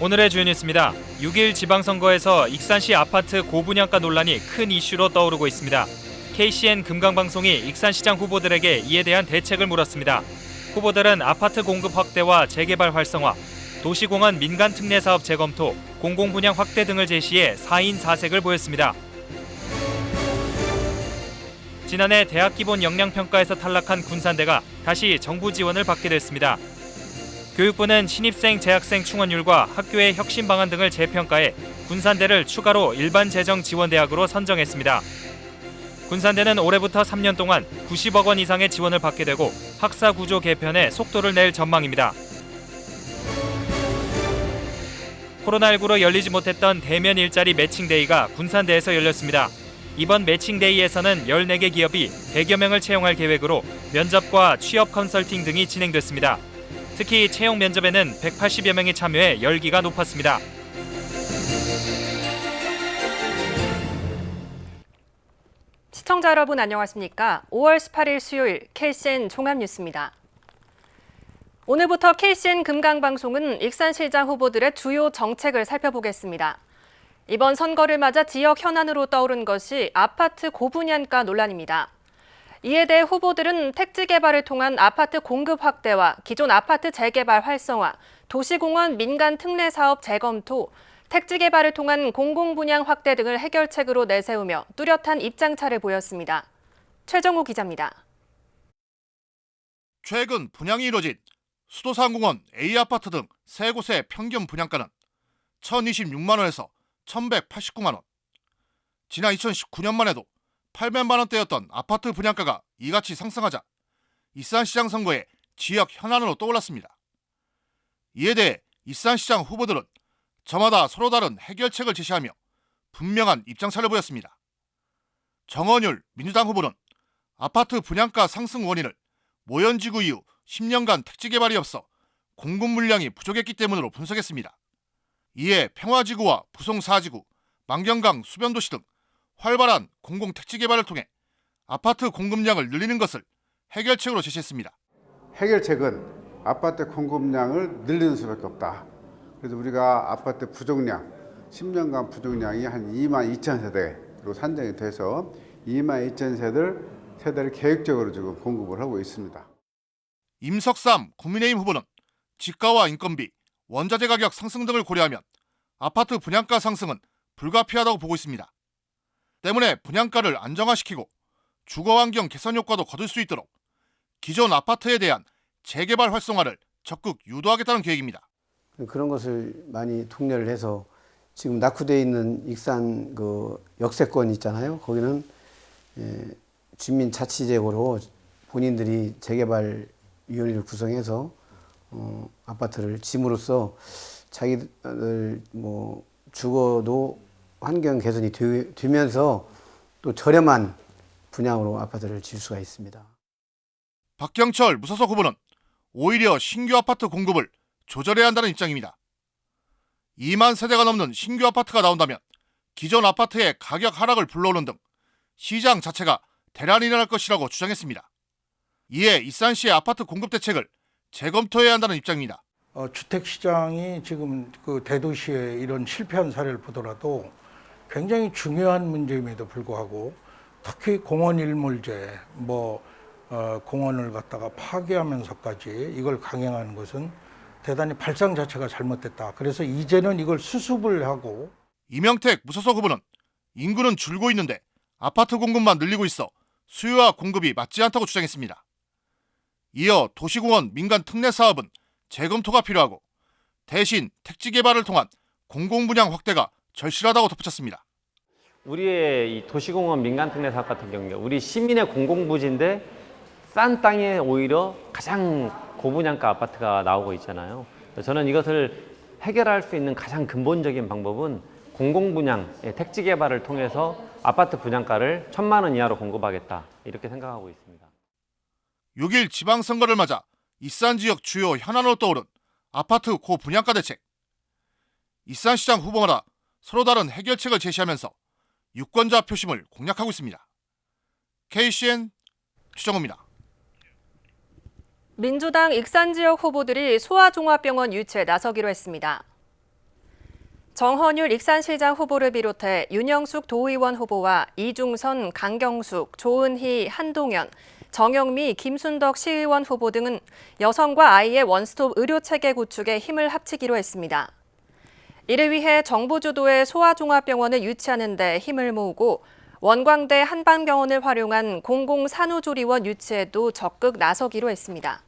오늘의 주요 뉴스입니다. 6일 지방선거에서 익산시 아파트 고분양가 논란이 큰 이슈로 떠오르고 있습니다. KCN 금강방송이 익산시장 후보들에게 이에 대한 대책을 물었습니다. 후보들은 아파트 공급 확대와 재개발 활성화, 도시공원 민간 특례 사업 재검토, 공공분양 확대 등을 제시해 4인 4색을 보였습니다. 지난해 대학 기본 역량평가에서 탈락한 군산대가 다시 정부 지원을 받게 됐습니다. 교육부는 신입생, 재학생 충원율과 학교의 혁신 방안 등을 재평가해 군산대를 추가로 일반 재정 지원대학으로 선정했습니다. 군산대는 올해부터 3년 동안 90억 원 이상의 지원을 받게 되고 학사 구조 개편에 속도를 낼 전망입니다. 코로나19로 열리지 못했던 대면 일자리 매칭데이가 군산대에서 열렸습니다. 이번 매칭데이에서는 14개 기업이 100여 명을 채용할 계획으로 면접과 취업 컨설팅 등이 진행됐습니다. 특히 채용 면접에는 180여 명이 참여해 열기가 높았습니다. 시청자 여러분 안녕하십니까? 5월 18일 수요일 KCN 종합뉴스입니다. 오늘부터 KCN 금강방송은 익산시장 후보들의 주요 정책을 살펴보겠습니다. 이번 선거를 맞아 지역 현안으로 떠오른 것이 아파트 고분양가 논란입니다. 이에 대해 후보들은 택지 개발을 통한 아파트 공급 확대와 기존 아파트 재개발 활성화, 도시공원 민간 특례 사업 재검토, 택지 개발을 통한 공공분양 확대 등을 해결책으로 내세우며 뚜렷한 입장차를 보였습니다. 최정우 기자입니다. 최근 분양이 이뤄진 수도상공원 A아파트 등 3곳의 평균 분양가는 1,026만 원에서 1,189만 원. 지난 2019년만 해도 800만 원대였던 아파트 분양가가 이같이 상승하자 익산시장 선거의 지역 현안으로 떠올랐습니다. 이에 대해 익산시장 후보들은 저마다 서로 다른 해결책을 제시하며 분명한 입장차를 보였습니다. 정원율 민주당 후보는 아파트 분양가 상승 원인을 모현지구 이후 10년간 택지 개발이 없어 공급 물량이 부족했기 때문으로 분석했습니다. 이에 평화지구와 부송사지구, 만경강 수변도시 등 활발한 공공택지 개발을 통해 아파트 공급량을 늘리는 것을 해결책으로 제시했습니다. 해결책은 아파트 공급량을 늘리는 수밖에 없다. 그래서 우리가 아파트 부족량, 10년간 부족량이 한 2만 2천 세대로 산정이 돼서 2만 2천 세대를 계획적으로 지금 공급을 하고 있습니다. 임석삼 국민의힘 후보는 집가와 인건비, 원자재 가격 상승 등을 고려하면 아파트 분양가 상승은 불가피하다고 보고 있습니다. 때문에 분양가를 안정화시키고 주거환경 개선 효과도 거둘 수 있도록 기존 아파트에 대한 재개발 활성화를 적극 유도하겠다는 계획입니다. 그런 것을 많이 독려를 해서 지금 낙후되어 있는 익산 역세권 있잖아요. 거기는 주민자치제도로 본인들이 재개발위원회를 구성해서 아파트를 짐으로써 자기들 주거도 환경 개선이 되면서 또 저렴한 분양으로 아파트를 지을 수가 있습니다. 박경철 무소속 후보는 오히려 신규 아파트 공급을 조절해야 한다는 입장입니다. 2만 세대가 넘는 신규 아파트가 나온다면 기존 아파트의 가격 하락을 불러오는 등 시장 자체가 대란이 일어날 것이라고 주장했습니다. 이에 익산시의 아파트 공급 대책을 재검토해야 한다는 입장입니다. 주택시장이 지금 대도시의 이런 실패한 사례를 보더라도 굉장히 중요한 문제임에도 불구하고 특히 공원 일몰제, 공원을 갖다가 파괴하면서까지 이걸 강행하는 것은 대단히 발상 자체가 잘못됐다. 그래서 이제는 이걸 수습을 하고. 이명택 무소속 후보는 인구는 줄고 있는데 아파트 공급만 늘리고 있어 수요와 공급이 맞지 않다고 주장했습니다. 이어 도시공원 민간 특례 사업은 재검토가 필요하고 대신 택지 개발을 통한 공공분양 확대가 절실하다고 덧붙였습니다. 우리의 이 도시공원 민간특례 사업 같은 경우에 우리 시민의 공공부지인데 싼 땅에 오히려 가장 고분양가 아파트가 나오고 있잖아요. 저는 이것을 해결할 수 있는 가장 근본적인 방법은 공공분양, 택지 개발을 통해서 아파트 분양가를 1,000만 원 이하로 공급하겠다 이렇게 생각하고 있습니다. 6일 지방선거를 맞아 익산 지역 주요 현안으로 떠오른 아파트 고분양가 대책. 익산시장 후보마다 서로 다른 해결책을 제시하면서 유권자 표심을 공략하고 있습니다. KCN 최정우입니다. 민주당 익산 지역 후보들이 소아종합병원 유치에 나서기로 했습니다. 정헌율 익산시장 후보를 비롯해 윤영숙 도의원 후보와 이중선, 강경숙, 조은희, 한동연, 정영미, 김순덕 시의원 후보 등은 여성과 아이의 원스톱 의료체계 구축에 힘을 합치기로 했습니다. 이를 위해 정부 주도의 소아종합병원을 유치하는 데 힘을 모으고 원광대 한방병원을 활용한 공공산후조리원 유치에도 적극 나서기로 했습니다.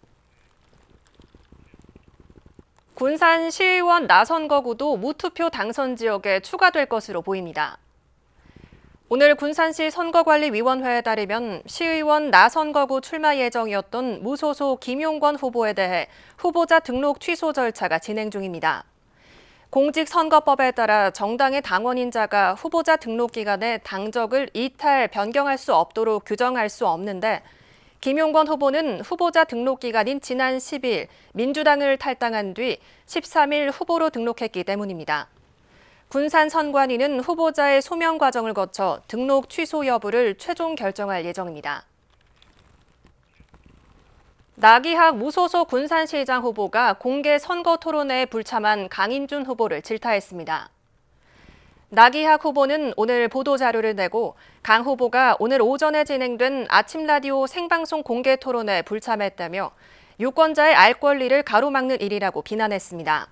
군산 시의원 나선거구도 무투표 당선 지역에 추가될 것으로 보입니다. 오늘 군산시 선거관리위원회에 따르면 시의원 나선거구 출마 예정이었던 무소속 김용권 후보에 대해 후보자 등록 취소 절차가 진행 중입니다. 공직선거법에 따라 정당의 당원인자가 후보자 등록 기간에 당적을 이탈, 변경할 수 없도록 규정할 수 없는데 김용권 후보는 후보자 등록 기간인 지난 10일 민주당을 탈당한 뒤 13일 후보로 등록했기 때문입니다. 군산 선관위는 후보자의 소명 과정을 거쳐 등록 취소 여부를 최종 결정할 예정입니다. 나기학 무소속 군산시장 후보가 공개 선거 토론회에 불참한 강인준 후보를 질타했습니다. 나기학 후보는 오늘 보도자료를 내고 강 후보가 오늘 오전에 진행된 아침 라디오 생방송 공개 토론회에 불참했다며 유권자의 알 권리를 가로막는 일이라고 비난했습니다.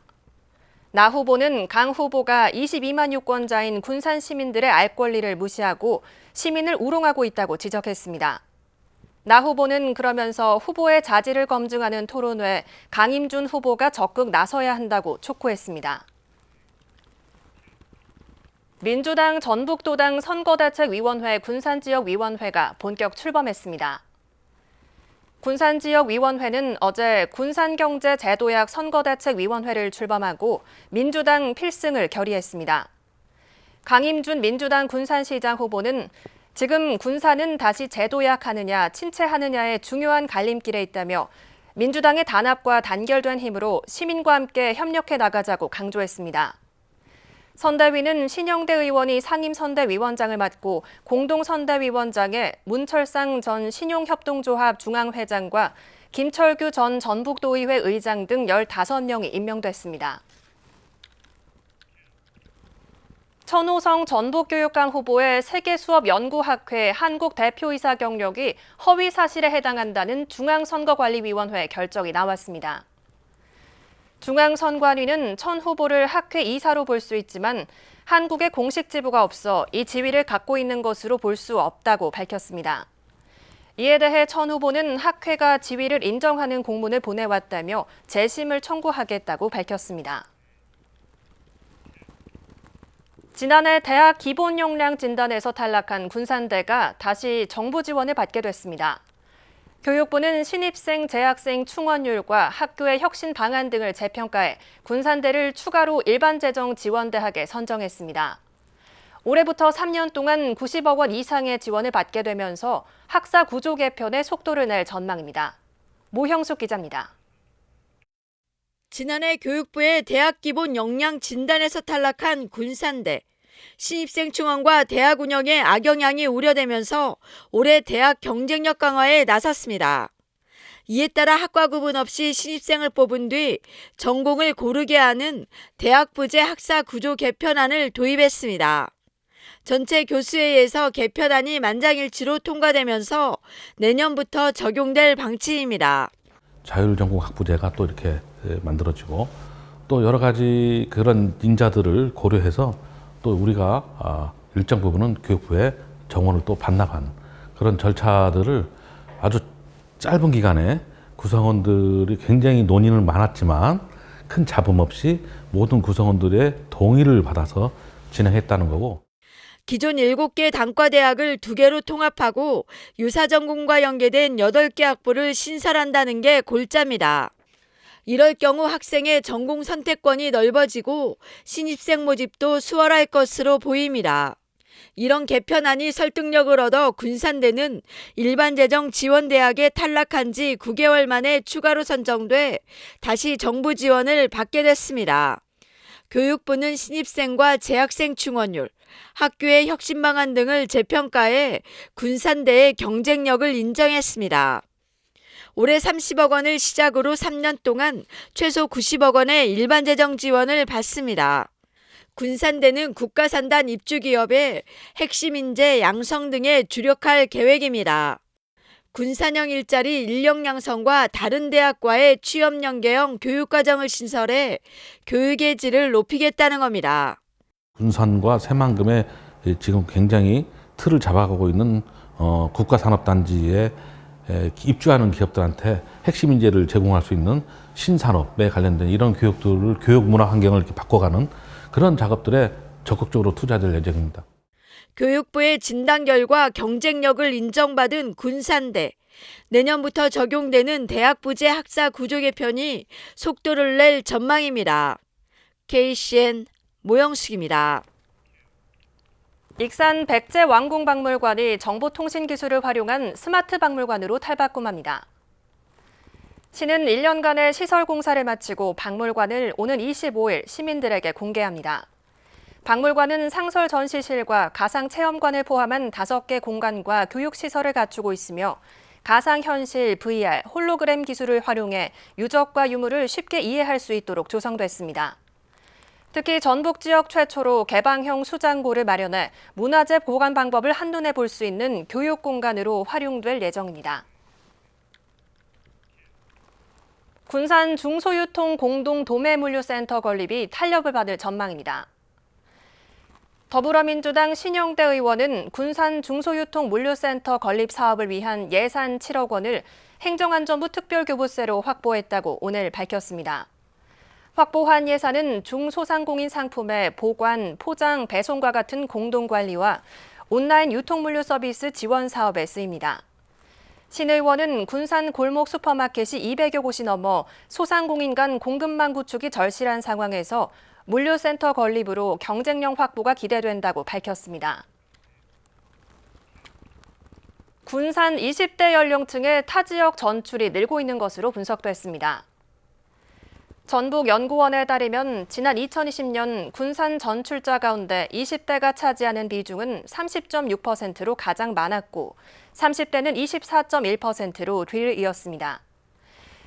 나 후보는 강 후보가 22만 유권자인 군산 시민들의 알 권리를 무시하고 시민을 우롱하고 있다고 지적했습니다. 나 후보는 그러면서 후보의 자질을 검증하는 토론회에 강임준 후보가 적극 나서야 한다고 촉구했습니다. 민주당 전북도당 선거대책위원회 군산지역위원회가 본격 출범했습니다. 군산지역위원회는 어제 군산경제제도약 선거대책위원회를 출범하고 민주당 필승을 결의했습니다. 강임준 민주당 군산시장 후보는 지금 군산은 다시 제도약하느냐 침체하느냐의 중요한 갈림길에 있다며 민주당의 단합과 단결된 힘으로 시민과 함께 협력해 나가자고 강조했습니다. 선대위는 신영대 의원이 상임선대위원장을 맡고 공동선대위원장에 문철상 전 신용협동조합 중앙회장과 김철규 전 전북도의회 의장 등 15명이 임명됐습니다. 천호성 전북교육감 후보의 세계수업연구학회 한국 대표이사 경력이 허위 사실에 해당한다는 중앙선거관리위원회 결정이 나왔습니다. 중앙선관위는 천 후보를 학회 이사로 볼 수 있지만 한국에 공식 지부가 없어 이 지위를 갖고 있는 것으로 볼 수 없다고 밝혔습니다. 이에 대해 천 후보는 학회가 지위를 인정하는 공문을 보내왔다며 재심을 청구하겠다고 밝혔습니다. 지난해 대학 기본 역량 진단에서 탈락한 군산대가 다시 정부 지원을 받게 됐습니다. 교육부는 신입생, 재학생 충원율과 학교의 혁신 방안 등을 재평가해 군산대를 추가로 일반재정 지원대학에 선정했습니다. 올해부터 3년 동안 90억 원 이상의 지원을 받게 되면서 학사 구조 개편에 속도를 낼 전망입니다. 모형숙 기자입니다. 지난해 교육부의 대학 기본 역량 진단에서 탈락한 군산대. 신입생 충원과 대학 운영에 악영향이 우려되면서 올해 대학 경쟁력 강화에 나섰습니다. 이에 따라 학과 구분 없이 신입생을 뽑은 뒤 전공을 고르게 하는 대학부제 학사 구조 개편안을 도입했습니다. 전체 교수회의에서 개편안이 만장일치로 통과되면서 내년부터 적용될 방침입니다. 자율전공 학부제가 또 이렇게 만들어지고 또 여러 가지 그런 인자들을 고려해서 또 우리가 일정 부분은 교육부에 정원을 또 반납한 그런 절차들을 아주 짧은 기간에 구성원들이 굉장히 논의는 많았지만 큰 잡음 없이 모든 구성원들의 동의를 받아서 진행했다는 거고. 기존 7개 단과대학을 2개로 통합하고 유사전공과 연계된 8개 학부를 신설한다는 게 골자입니다. 이럴 경우 학생의 전공 선택권이 넓어지고 신입생 모집도 수월할 것으로 보입니다. 이런 개편안이 설득력을 얻어 군산대는 일반재정 지원대학에 탈락한 지 9개월 만에 추가로 선정돼 다시 정부 지원을 받게 됐습니다. 교육부는 신입생과 재학생 충원율, 학교의 혁신 방안 등을 재평가해 군산대의 경쟁력을 인정했습니다. 올해 30억 원을 시작으로 3년 동안 최소 90억 원의 일반 재정 지원을 받습니다. 군산대는 국가산단 입주기업의 핵심 인재 양성 등에 주력할 계획입니다. 군산형 일자리 인력 양성과 다른 대학과의 취업 연계형 교육과정을 신설해 교육의 질을 높이겠다는 겁니다. 군산과 새만금에 지금 굉장히 틀을 잡아가고 있는 국가산업단지에 입주하는 기업들한테 핵심 인재를 제공할 수 있는 신산업에 관련된 이런 교육들을 교육 문화 환경을 이렇게 바꿔가는 그런 작업들에 적극적으로 투자될 예정입니다. 교육부의 진단 결과 경쟁력을 인정받은 군산대. 내년부터 적용되는 대학 부재 학사 구조 개편이 속도를 낼 전망입니다. KCN 모영숙입니다. 익산 백제 왕궁박물관이 정보통신기술을 활용한 스마트 박물관으로 탈바꿈합니다. 시는 1년간의 시설 공사를 마치고 박물관을 오는 25일 시민들에게 공개합니다. 박물관은 상설 전시실과 가상체험관을 포함한 5개 공간과 교육시설을 갖추고 있으며 가상현실, VR, 홀로그램 기술을 활용해 유적과 유물을 쉽게 이해할 수 있도록 조성됐습니다. 특히 전북 지역 최초로 개방형 수장고를 마련해 문화재 보관 방법을 한눈에 볼 수 있는 교육 공간으로 활용될 예정입니다. 군산 중소유통 공동 도매물류센터 건립이 탄력을 받을 전망입니다. 더불어민주당 신영대 의원은 군산 중소유통 물류센터 건립 사업을 위한 예산 7억 원을 행정안전부 특별교부세로 확보했다고 오늘 밝혔습니다. 확보한 예산은 중소상공인 상품의 보관, 포장, 배송과 같은 공동관리와 온라인 유통물류 서비스 지원 사업에 쓰입니다. 신 의원은 군산 골목 슈퍼마켓이 200여 곳이 넘어 소상공인 간 공급망 구축이 절실한 상황에서 물류센터 건립으로 경쟁력 확보가 기대된다고 밝혔습니다. 군산 20대 연령층의 타 지역 전출이 늘고 있는 것으로 분석됐습니다. 전북연구원에 따르면 지난 2020년 군산 전출자 가운데 20대가 차지하는 비중은 30.6%로 가장 많았고 30대는 24.1%로 뒤를 이었습니다.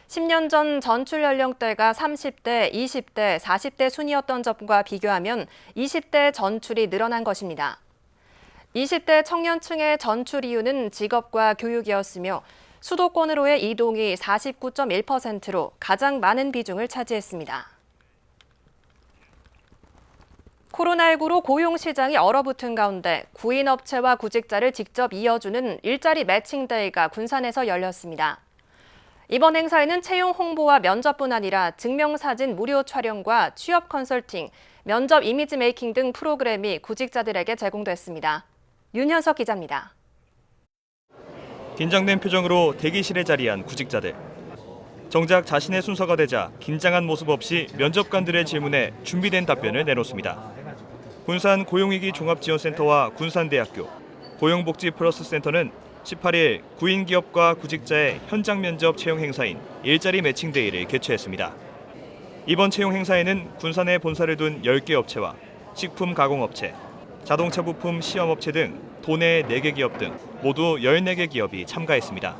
10년 전 전출 연령대가 30대, 20대, 40대 순이었던 점과 비교하면 20대 전출이 늘어난 것입니다. 20대 청년층의 전출 이유는 직업과 교육이었으며 수도권으로의 이동이 49.1%로 가장 많은 비중을 차지했습니다. 코로나19로 고용시장이 얼어붙은 가운데 구인업체와 구직자를 직접 이어주는 일자리 매칭데이가 군산에서 열렸습니다. 이번 행사에는 채용 홍보와 면접뿐 아니라 증명사진 무료 촬영과 취업 컨설팅, 면접 이미지 메이킹 등 프로그램이 구직자들에게 제공됐습니다. 윤현석 기자입니다. 긴장된 표정으로 대기실에 자리한 구직자들. 정작 자신의 순서가 되자 긴장한 모습 없이 면접관들의 질문에 준비된 답변을 내놓습니다. 군산 고용위기 종합지원센터와 군산대학교, 고용복지 플러스 센터는 18일 구인기업과 구직자의 현장 면접 채용 행사인 일자리 매칭데이를 개최했습니다. 이번 채용 행사에는 군산에 본사를 둔 10개 업체와 식품 가공업체, 자동차 부품 시험업체 등 도내 4개 기업 등 모두 14개 기업이 참가했습니다.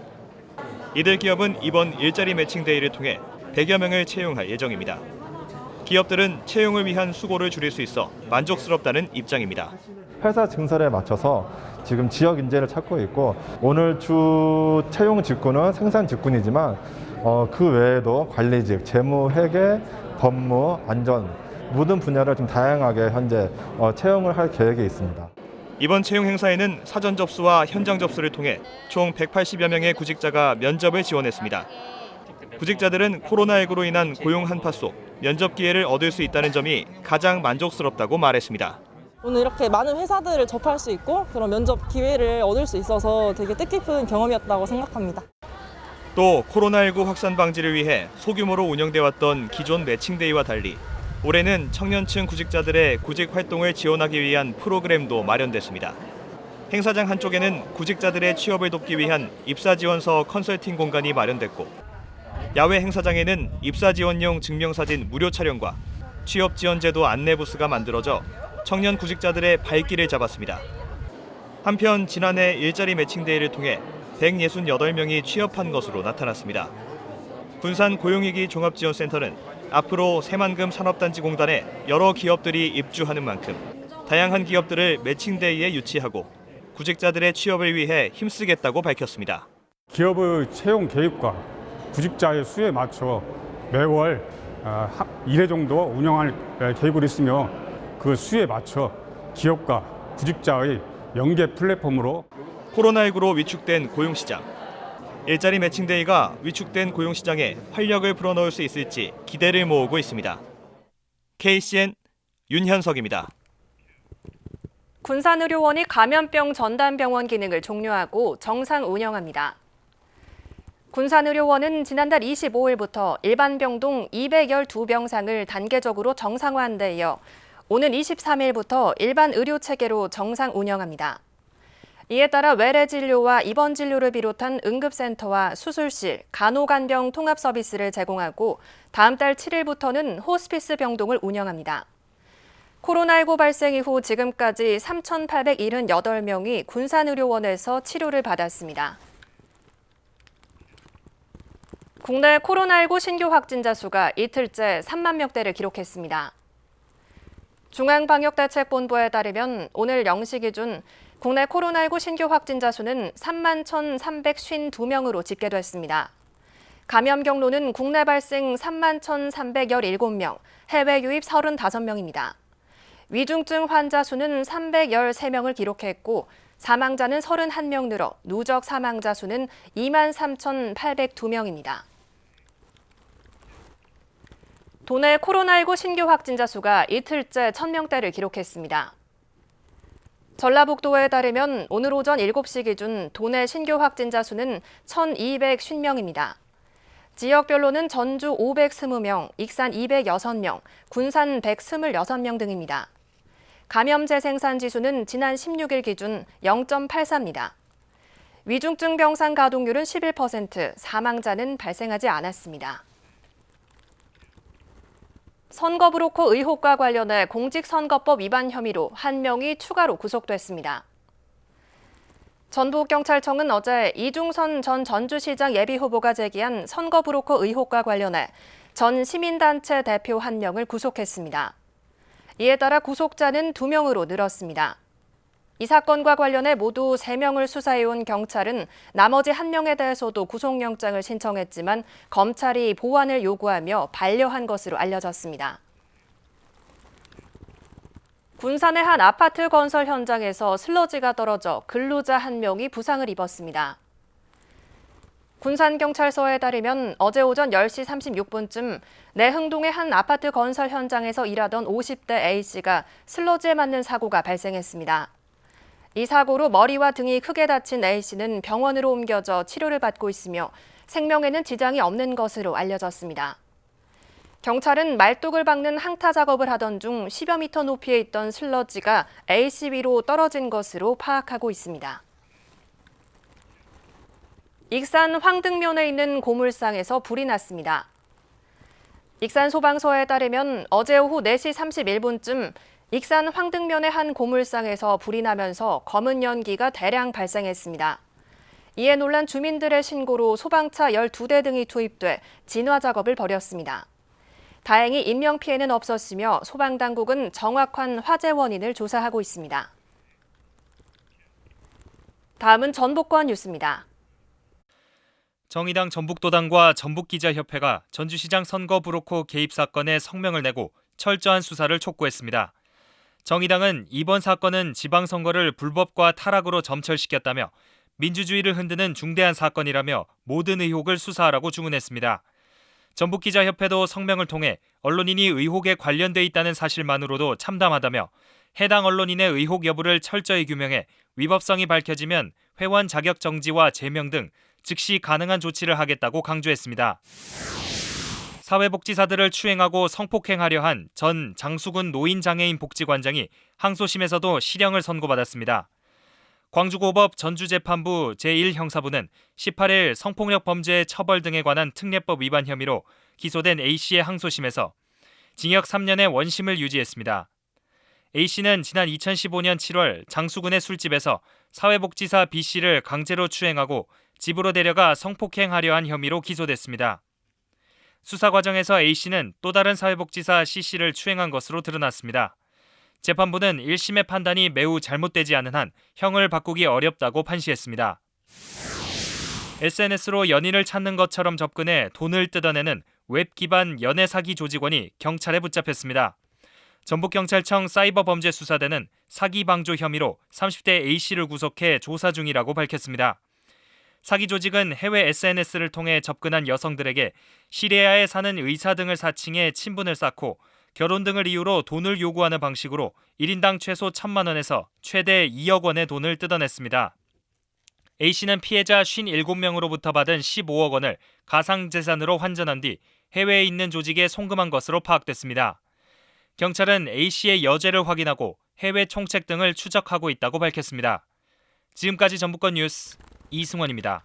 이들 기업은 이번 일자리 매칭데이를 통해 100여 명을 채용할 예정입니다. 기업들은 채용을 위한 수고를 줄일 수 있어 만족스럽다는 입장입니다. 회사 증설에 맞춰서 지금 지역 인재를 찾고 있고 오늘 주 채용 직군은 생산 직군이지만 그 외에도 관리직, 재무, 회계, 법무, 안전 모든 분야를 좀 다양하게 현재 채용을 할 계획이 있습니다. 이번 채용 행사에는 사전 접수와 현장 접수를 통해 총 180여 명의 구직자가 면접을 지원했습니다. 구직자들은 코로나19로 인한 고용 한파 속 면접 기회를 얻을 수 있다는 점이 가장 만족스럽다고 말했습니다. 오늘 이렇게 많은 회사들을 접할 수 있고 그런 면접 기회를 얻을 수 있어서 되게 뜻깊은 경험이었다고 생각합니다. 또 코로나19 확산 방지를 위해 소규모로 운영돼 왔던 기존 매칭데이와 달리 올해는 청년층 구직자들의 구직 활동을 지원하기 위한 프로그램도 마련됐습니다. 행사장 한쪽에는 구직자들의 취업을 돕기 위한 입사지원서 컨설팅 공간이 마련됐고 야외 행사장에는 입사지원용 증명사진 무료 촬영과 취업지원제도 안내 부스가 만들어져 청년 구직자들의 발길을 잡았습니다. 한편 지난해 일자리 매칭데이를 통해 168명이 취업한 것으로 나타났습니다. 군산 고용위기 종합지원센터는 앞으로 새만금 산업단지공단에 여러 기업들이 입주하는 만큼 다양한 기업들을 매칭데이에 유치하고 구직자들의 취업을 위해 힘쓰겠다고 밝혔습니다. 기업의 채용 계획과 구직자의 수에 맞춰 매월 1회 정도 운영할 계획을 있으며 그 수에 맞춰 기업과 구직자의 연계 플랫폼으로 코로나19로 위축된 고용시장. 일자리 매칭데이가 위축된 고용시장에 활력을 불어넣을 수 있을지 기대를 모으고 있습니다. KCN 윤현석입니다. 군산의료원이 감염병 전담병원 기능을 종료하고 정상 운영합니다. 군산의료원은 지난달 25일부터 일반 병동 212병상을 단계적으로 정상화한 데 이어 오는 23일부터 일반 의료체계로 정상 운영합니다. 이에 따라 외래 진료와 입원 진료를 비롯한 응급센터와 수술실, 간호간병 통합 서비스를 제공하고 다음 달 7일부터는 호스피스 병동을 운영합니다. 코로나19 발생 이후 지금까지 3,878명이 군산의료원에서 치료를 받았습니다. 국내 코로나19 신규 확진자 수가 이틀째 3만 명대를 기록했습니다. 중앙방역대책본부에 따르면 오늘 0시 기준 국내 코로나19 신규 확진자 수는 3만 1,352명으로 집계됐습니다. 감염 경로는 국내 발생 3만 1,317명, 해외 유입 35명입니다. 위중증 환자 수는 313명을 기록했고 사망자는 31명 늘어 누적 사망자 수는 2만 3,802명입니다. 도내 코로나19 신규 확진자 수가 이틀째 1,000명대를 기록했습니다. 전라북도에 따르면 오늘 오전 7시 기준 도내 신규 확진자 수는 1,250명입니다. 지역별로는 전주 520명, 익산 206명, 군산 126명 등입니다. 감염 재생산 지수는 지난 16일 기준 0.84입니다. 위중증 병상 가동률은 11%, 사망자는 발생하지 않았습니다. 선거 브로커 의혹과 관련해 공직선거법 위반 혐의로 1명이 추가로 구속됐습니다. 전북경찰청은 어제 이중선 전 전주시장 예비후보가 제기한 선거 브로커 의혹과 관련해 전 시민단체 대표 1명을 구속했습니다. 이에 따라 구속자는 2명으로 늘었습니다. 이 사건과 관련해 모두 3명을 수사해온 경찰은 나머지 1명에 대해서도 구속영장을 신청했지만 검찰이 보완을 요구하며 반려한 것으로 알려졌습니다. 군산의 한 아파트 건설 현장에서 슬러지가 떨어져 근로자 1명이 부상을 입었습니다. 군산경찰서에 따르면 어제 오전 10시 36분쯤 내흥동의 한 아파트 건설 현장에서 일하던 50대 A씨가 슬러지에 맞는 사고가 발생했습니다. 이 사고로 머리와 등이 크게 다친 A씨는 병원으로 옮겨져 치료를 받고 있으며 생명에는 지장이 없는 것으로 알려졌습니다. 경찰은 말뚝을 박는 항타 작업을 하던 중 10여 미터 높이에 있던 슬러지가 A씨 위로 떨어진 것으로 파악하고 있습니다. 익산 황등면에 있는 고물상에서 불이 났습니다. 익산 소방서에 따르면 어제 오후 4시 31분쯤 익산 황등면의 한 고물상에서 불이 나면서 검은 연기가 대량 발생했습니다. 이에 놀란 주민들의 신고로 소방차 12대 등이 투입돼 진화 작업을 벌였습니다. 다행히 인명피해는 없었으며 소방당국은 정확한 화재 원인을 조사하고 있습니다. 다음은 전북권 뉴스입니다. 정의당 전북도당과 전북기자협회가 전주시장 선거 브로커 개입 사건에 성명을 내고 철저한 수사를 촉구했습니다. 정의당은 이번 사건은 지방선거를 불법과 타락으로 점철시켰다며 민주주의를 흔드는 중대한 사건이라며 모든 의혹을 수사하라고 주문했습니다. 전북기자협회도 성명을 통해 언론인이 의혹에 관련돼 있다는 사실만으로도 참담하다며 해당 언론인의 의혹 여부를 철저히 규명해 위법성이 밝혀지면 회원 자격 정지와 제명 등 즉시 가능한 조치를 하겠다고 강조했습니다. 사회복지사들을 추행하고 성폭행하려 한 전 장수군 노인장애인 복지관장이 항소심에서도 실형을 선고받았습니다. 광주고법 전주재판부 제1형사부는 18일 성폭력 범죄 처벌 등에 관한 특례법 위반 혐의로 기소된 A씨의 항소심에서 징역 3년의 원심을 유지했습니다. A씨는 지난 2015년 7월 장수군의 술집에서 사회복지사 B씨를 강제로 추행하고 집으로 데려가 성폭행하려 한 혐의로 기소됐습니다. 수사 과정에서 A씨는 또 다른 사회복지사 C씨를 추행한 것으로 드러났습니다. 재판부는 1심의 판단이 매우 잘못되지 않은 한 형을 바꾸기 어렵다고 판시했습니다. SNS로 연인을 찾는 것처럼 접근해 돈을 뜯어내는 웹 기반 연애 사기 조직원이 경찰에 붙잡혔습니다. 전북경찰청 사이버범죄수사대는 사기 방조 혐의로 30대 A씨를 구속해 조사 중이라고 밝혔습니다. 사기 조직은 해외 SNS를 통해 접근한 여성들에게 시리아에 사는 의사 등을 사칭해 친분을 쌓고 결혼 등을 이유로 돈을 요구하는 방식으로 1인당 최소 1,000만 원에서 최대 2억 원의 돈을 뜯어냈습니다. A씨는 피해자 57명으로부터 받은 15억 원을 가상재산으로 환전한 뒤 해외에 있는 조직에 송금한 것으로 파악됐습니다. 경찰은 A씨의 여죄를 확인하고 해외 총책 등을 추적하고 있다고 밝혔습니다. 지금까지 전북권 뉴스 이승원입니다.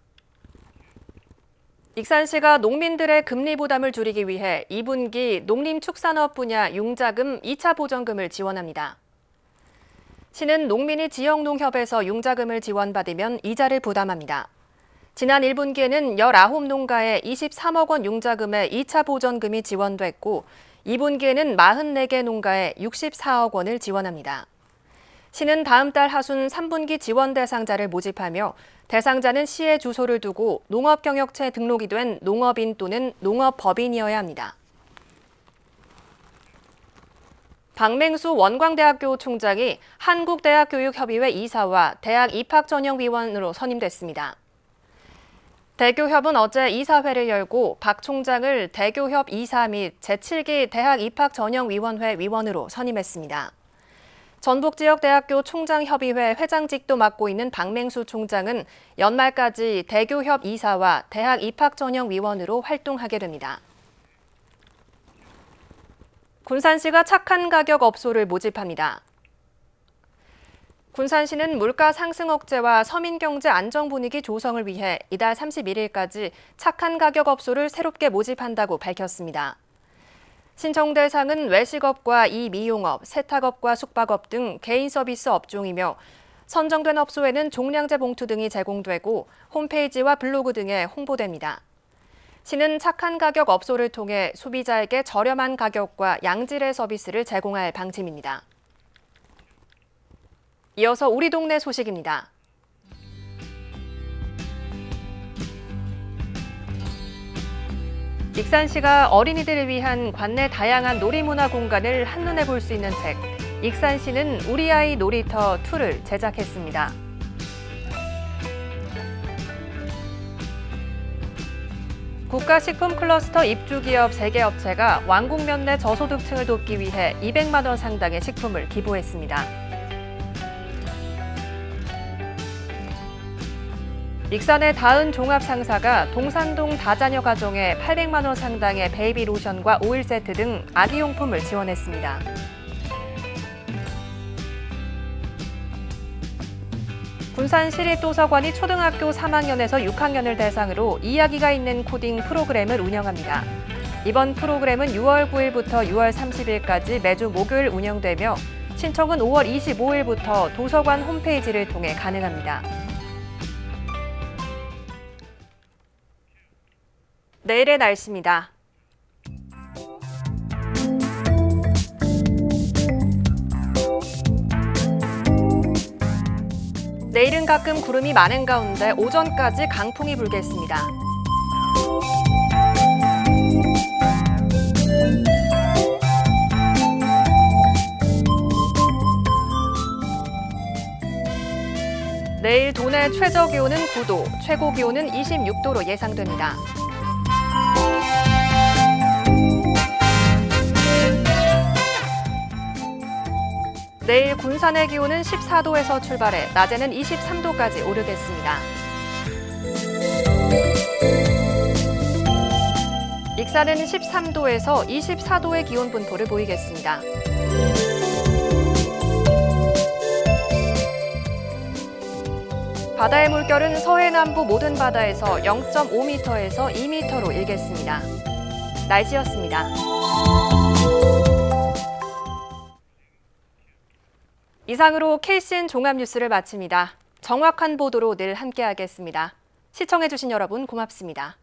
익산시가 농민들의 금리 부담을 줄이기 위해 2분기 농림축산업 분야 융자금 2차 보전금을 지원합니다. 시는 농민이 지역농협에서 융자금을 지원받으면 이자를 부담합니다. 지난 1분기에는 19농가에 23억 원 융자금의 2차 보전금이 지원됐고 2분기에는 44개 농가에 64억 원을 지원합니다. 시는 다음 달 하순 3분기 지원 대상자를 모집하며 대상자는 시의 주소를 두고 농업경역체 등록이 된 농업인 또는 농업법인이어야 합니다. 박맹수 원광대학교 총장이 한국대학교육협의회 이사와 대학 입학전형위원으로 선임됐습니다. 대교협은 어제 이사회를 열고 박 총장을 대교협 이사 및 제7기 대학 입학전형위원회 위원으로 선임했습니다. 전북지역대학교 총장협의회 회장직도 맡고 있는 박맹수 총장은 연말까지 대교협 이사와 대학 입학전형위원으로 활동하게 됩니다. 군산시가 착한 가격 업소를 모집합니다. 군산시는 물가 상승 억제와 서민경제 안정 분위기 조성을 위해 이달 31일까지 착한 가격 업소를 새롭게 모집한다고 밝혔습니다. 신청 대상은 외식업과 이미용업, 세탁업과 숙박업 등 개인 서비스 업종이며 선정된 업소에는 종량제 봉투 등이 제공되고 홈페이지와 블로그 등에 홍보됩니다. 시는 착한 가격 업소를 통해 소비자에게 저렴한 가격과 양질의 서비스를 제공할 방침입니다. 이어서 우리 동네 소식입니다. 익산시가 어린이들을 위한 관내 다양한 놀이문화 공간을 한눈에 볼 수 있는 책, 익산시는 우리 아이 놀이터 2를 제작했습니다. 국가식품 클러스터 입주기업 3개 업체가 완국면 내 저소득층을 돕기 위해 200만 원 상당의 식품을 기부했습니다. 익산의 다은 종합상사가 동산동 다자녀 가정에 800만 원 상당의 베이비 로션과 오일 세트 등 아기용품을 지원했습니다. 군산시립도서관이 초등학교 3학년에서 6학년을 대상으로 이야기가 있는 코딩 프로그램을 운영합니다. 이번 프로그램은 6월 9일부터 6월 30일까지 매주 목요일 운영되며 신청은 5월 25일부터 도서관 홈페이지를 통해 가능합니다. 내일의 날씨입니다. 내일은 가끔 구름이 많은 가운데 오전까지 강풍이 불겠습니다. 내일 도내 최저 기온은 9도, 최고 기온은 26도로 예상됩니다. 내일 군산의 기온은 14도에서 출발해 낮에는 23도까지 오르겠습니다. 익산은 13도에서 24도의 기온 분포를 보이겠습니다. 바다의 물결은 서해 남부 모든 바다에서 0.5m에서 2m로 일겠습니다. 날씨였습니다. 이상으로 KCN 종합뉴스를 마칩니다. 정확한 보도로 늘 함께하겠습니다. 시청해주신 여러분 고맙습니다.